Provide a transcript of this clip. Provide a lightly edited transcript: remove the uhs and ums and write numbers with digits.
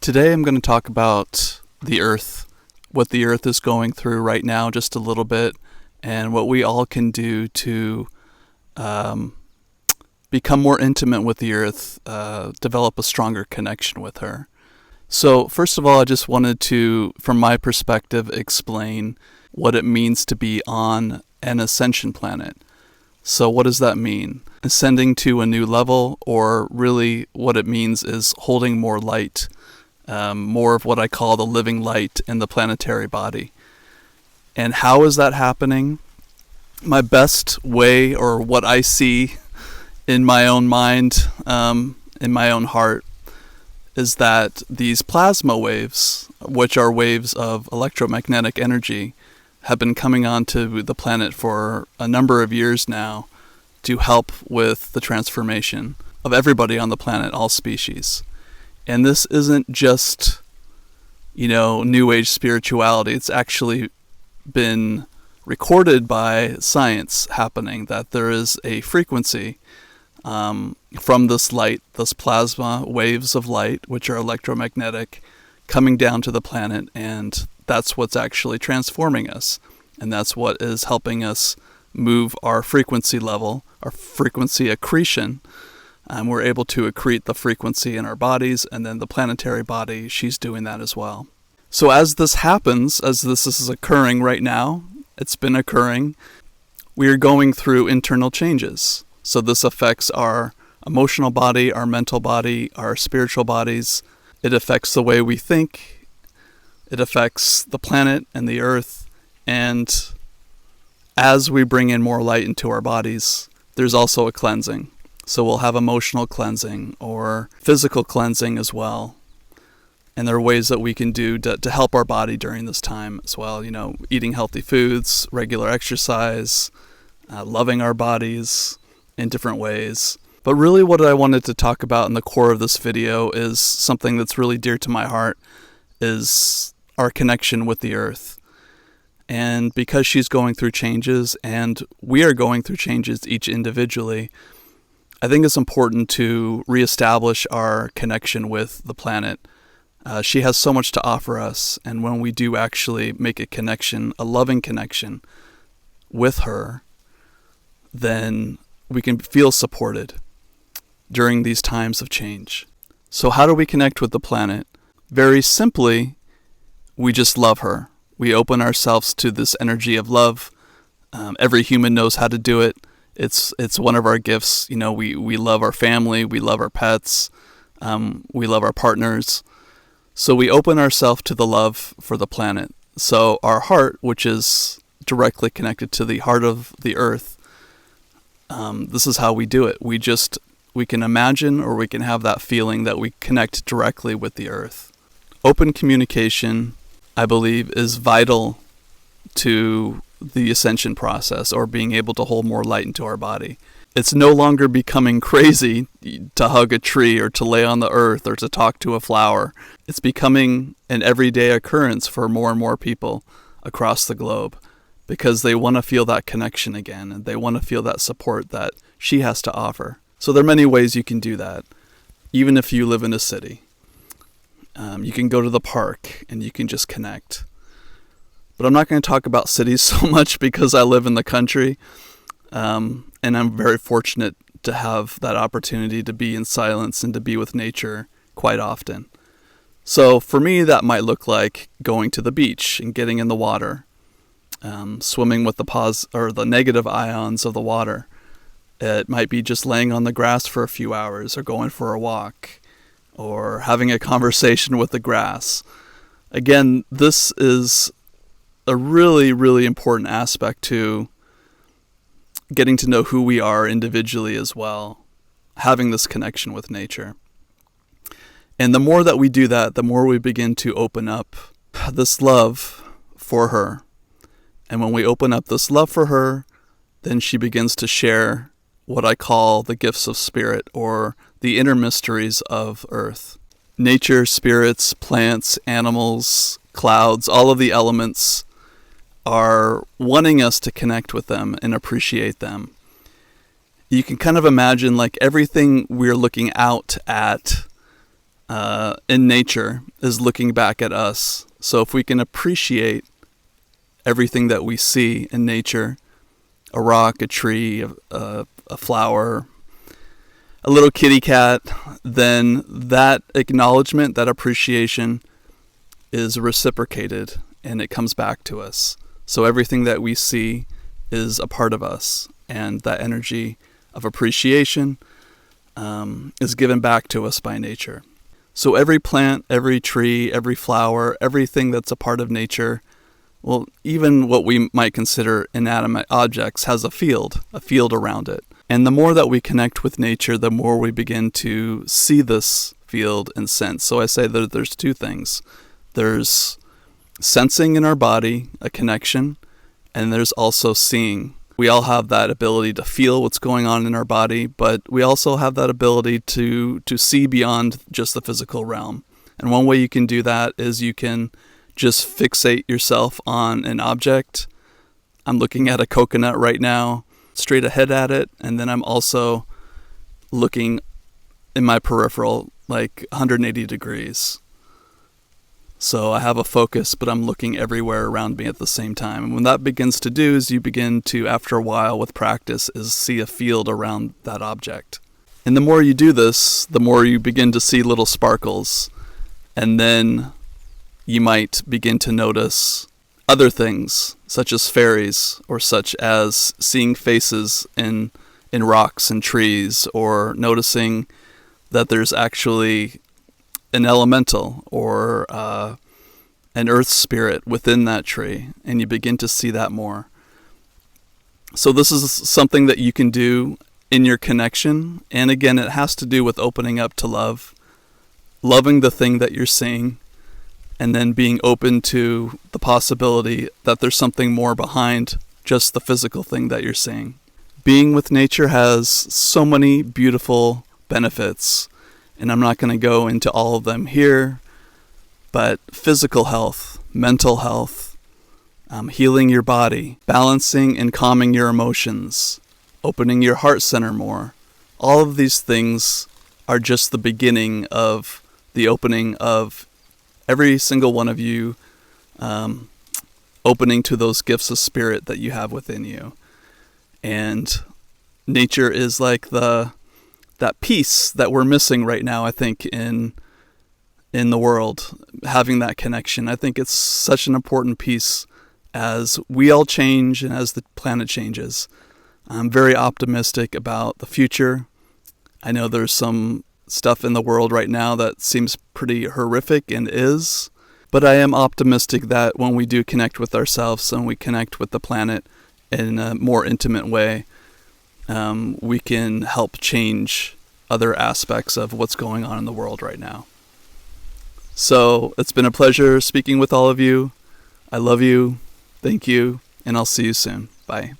Today I'm going to talk about the Earth, what the Earth is going through right now just a little bit, and what we all can do to become more intimate with the Earth, develop a stronger connection with her. So first of all, I just wanted to, from my perspective, explain what it means to be on an ascension planet. So what does that mean? Ascending to a new level, or really what it means is holding more light, more of what I call the living light in the planetary body. And how is that happening? My best way, or what I see in my own mind, in my own heart, is that these plasma waves, which are waves of electromagnetic energy, have been coming onto the planet for a number of years now to help with the transformation of everybody on the planet, all species. And this isn't just, New Age spirituality. It's actually been recorded by science happening, that there is a frequency from this light, this plasma waves of light, which are electromagnetic, coming down to the planet, and that's what's actually transforming us. And that's what is helping us move our frequency level, our frequency accretion. We're able to accrete the frequency in our bodies, and then the planetary body, she's doing that as well. So as this happens, as this is occurring right now, it's been occurring, we are going through internal changes. So this affects our emotional body, our mental body, our spiritual bodies. It affects the way we think. It affects the planet and the Earth. And as we bring in more light into our bodies, there's also a cleansing. So we'll have emotional cleansing or physical cleansing as well. And there are ways that we can do to help our body during this time as well. Eating healthy foods, regular exercise, loving our bodies in different ways. But really what I wanted to talk about in the core of this video is something that's really dear to my heart, is our connection with the Earth. And because she's going through changes, and we are going through changes each individually, I think it's important to reestablish our connection with the planet. She has so much to offer us, and when we do actually make a connection, a loving connection with her, then we can feel supported during these times of change. So how do we connect with the planet? Very simply, we just love her. We open ourselves to this energy of love. Every human knows how to do it. It's one of our gifts. We love our family, we love our pets, we love our partners. So we open ourselves to the love for the planet. So our heart, which is directly connected to the heart of the Earth, this is how we do it. We can imagine, or we can have that feeling that we connect directly with the Earth. Open communication, I believe, is vital to the ascension process, or being able to hold more light into our body. It's no longer becoming crazy to hug a tree or to lay on the earth or to talk to a flower. It's becoming an everyday occurrence for more and more people across the globe, because they want to feel that connection again, and they want to feel that support that she has to offer. So there are many ways you can do that, even if you live in a city. You can go to the park and you can just connect. But I'm not going to talk about cities so much because I live in the country, and I'm very fortunate to have that opportunity to be in silence and to be with nature quite often. So for me, that might look like going to the beach and getting in the water, swimming with the negative ions of the water. It might be just laying on the grass for a few hours, or going for a walk, or having a conversation with the grass. Again, this is a really, really important aspect to getting to know who we are individually as well, having this connection with nature. And the more that we do that, the more we begin to open up this love for her. And when we open up this love for her, then she begins to share what I call the gifts of spirit, or the inner mysteries of Earth. Nature, spirits, plants, animals, clouds, all of the elements are wanting us to connect with them and appreciate them. You can kind of imagine like everything we're looking out at in nature is looking back at us. So if we can appreciate everything that we see in nature, a rock, a tree, a flower, a little kitty cat, then that acknowledgement, that appreciation is reciprocated and it comes back to us. So everything that we see is a part of us, and that energy of appreciation is given back to us by nature. So every plant, every tree, every flower, everything that's a part of nature, well, even what we might consider inanimate objects, has a field around it. And the more that we connect with nature, the more we begin to see this field and sense. So I say that there's two things. There's sensing in our body, a connection, and there's also seeing. We all have that ability to feel what's going on in our body, but we also have that ability to see beyond just the physical realm. And one way you can do that is you can just fixate yourself on an object. I'm looking at a coconut right now, straight ahead at it, and then I'm also looking in my peripheral like 180 degrees. So I have a focus, but I'm looking everywhere around me at the same time. And when that begins to do is you begin to, after a while with practice, is see a field around that object. And the more you do this, the more you begin to see little sparkles. And then you might begin to notice other things, such as fairies, or such as seeing faces in rocks and trees, or noticing that there's actually an elemental or an earth spirit within that tree, and you begin to see that more. So this is something that you can do in your connection, and again, it has to do with opening up to love, loving the thing that you're seeing, and then being open to the possibility that there's something more behind just the physical thing that you're seeing. Being with nature has so many beautiful benefits, and I'm not going to go into all of them here, but physical health, mental health, healing your body, balancing and calming your emotions, opening your heart center more. All of these things are just the beginning of the opening of every single one of you, opening to those gifts of spirit that you have within you. And nature is like that piece that we're missing right now, I think, in the world, having that connection. I think it's such an important piece as we all change and as the planet changes. I'm very optimistic about the future. I know there's some stuff in the world right now that seems pretty horrific and is, but I am optimistic that when we do connect with ourselves and we connect with the planet in a more intimate way, we can help change other aspects of what's going on in the world right now. So it's been a pleasure speaking with all of you. I love you. Thank you. And I'll see you soon. Bye.